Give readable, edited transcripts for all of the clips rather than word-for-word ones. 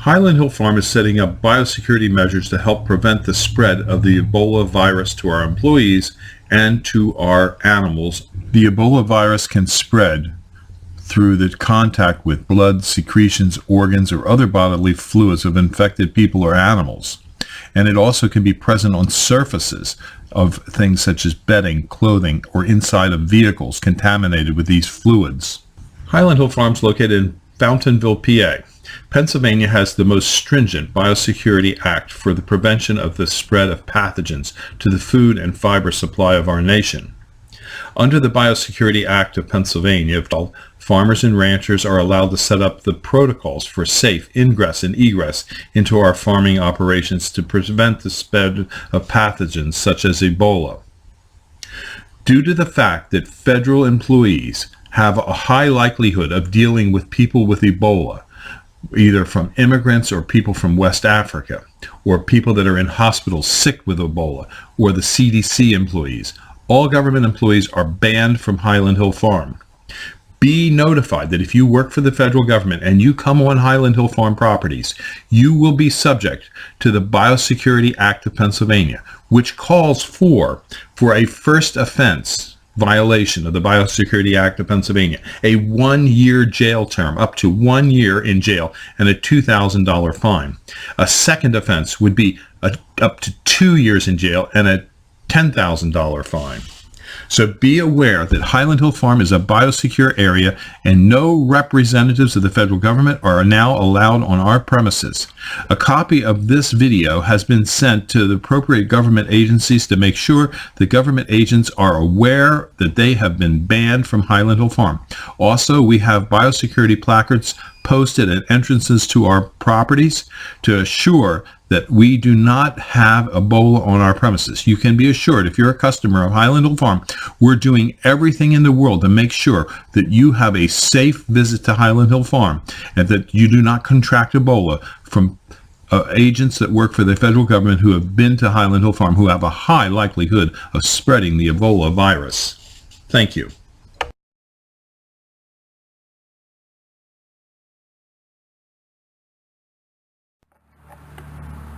Highland Hill Farm is setting up biosecurity measures to help prevent the spread of the Ebola virus to our employees and to our animals. The Ebola virus can spread through the contact with blood, secretions, organs, or other bodily fluids of infected people or animals. And it also can be present on surfaces of things such as bedding, clothing, or inside of vehicles contaminated with these fluids. Highland Hill Farm is located in Fountainville, PA. Pennsylvania has the most stringent Biosecurity Act for the prevention of the spread of pathogens to the food and fiber supply of our nation. Under the Biosecurity Act of Pennsylvania, farmers and ranchers are allowed to set up the protocols for safe ingress and egress into our farming operations to prevent the spread of pathogens such as Ebola. Due to the fact that federal employees have a high likelihood of dealing with people with Ebola, either from immigrants or people from West Africa, or people that are in hospitals sick with Ebola, or the CDC employees, all government employees are banned from Highland Hill Farm. Be notified that if you work for the federal government and you come on Highland Hill Farm properties, you will be subject to the Biosecurity Act of Pennsylvania, which calls for a first offense violation of the Biosecurity Act of Pennsylvania, a 1-year jail term, up to 1 year in jail, and a $2,000 fine. A second offense would be up to 2 years in jail and a $10,000 fine. So be aware that Highland Hill Farm is a biosecure area and no representatives of the federal government are now allowed on our premises. A copy of this video has been sent to the appropriate government agencies to make sure the government agents are aware that they have been banned from Highland Hill Farm. Also, we have biosecurity placards posted at entrances to our properties to assure that we do not have Ebola on our premises. You can be assured, if you're a customer of Highland Hill Farm, we're doing everything in the world to make sure that you have a safe visit to Highland Hill Farm and that you do not contract Ebola from agents that work for the federal government who have been to Highland Hill Farm, who have a high likelihood of spreading the Ebola virus. Thank you.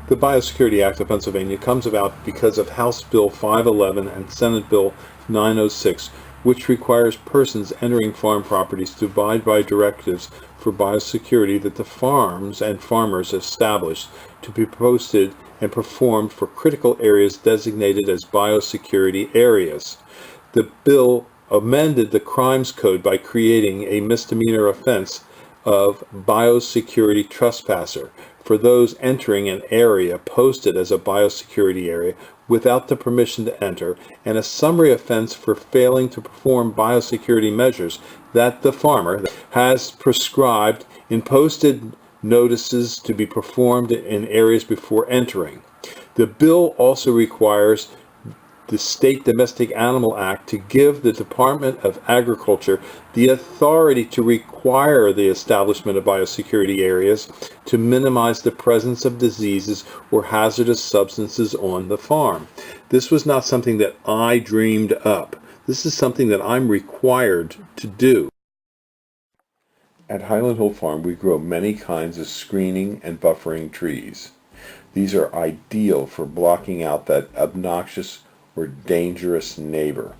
The Biosecurity Act of Pennsylvania comes about because of House Bill 511 and Senate Bill 906, which requires persons entering farm properties to abide by directives for biosecurity that the farms and farmers establish to be posted and performed for critical areas designated as biosecurity areas. The bill amended the Crimes Code by creating a misdemeanor offense of biosecurity trespasser for those entering an area posted as a biosecurity area without the permission to enter, and a summary offense for failing to perform biosecurity measures that the farmer has prescribed in posted notices to be performed in areas before entering. The bill also requires the State Domestic Animal Act to give the Department of Agriculture the authority to require the establishment of biosecurity areas to minimize the presence of diseases or hazardous substances on the farm. This was not something that I dreamed up. This is something that I'm required to do. At Highland Hill Farm, we grow many kinds of screening and buffering trees. These are ideal for blocking out that obnoxious or dangerous neighbor.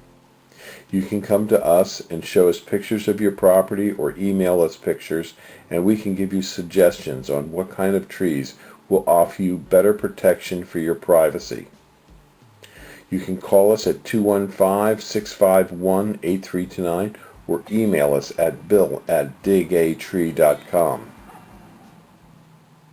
You can come to us and show us pictures of your property or email us pictures, and we can give you suggestions on what kind of trees will offer you better protection for your privacy. You can call us at 215-651-8329 or email us at bill@digatree.com.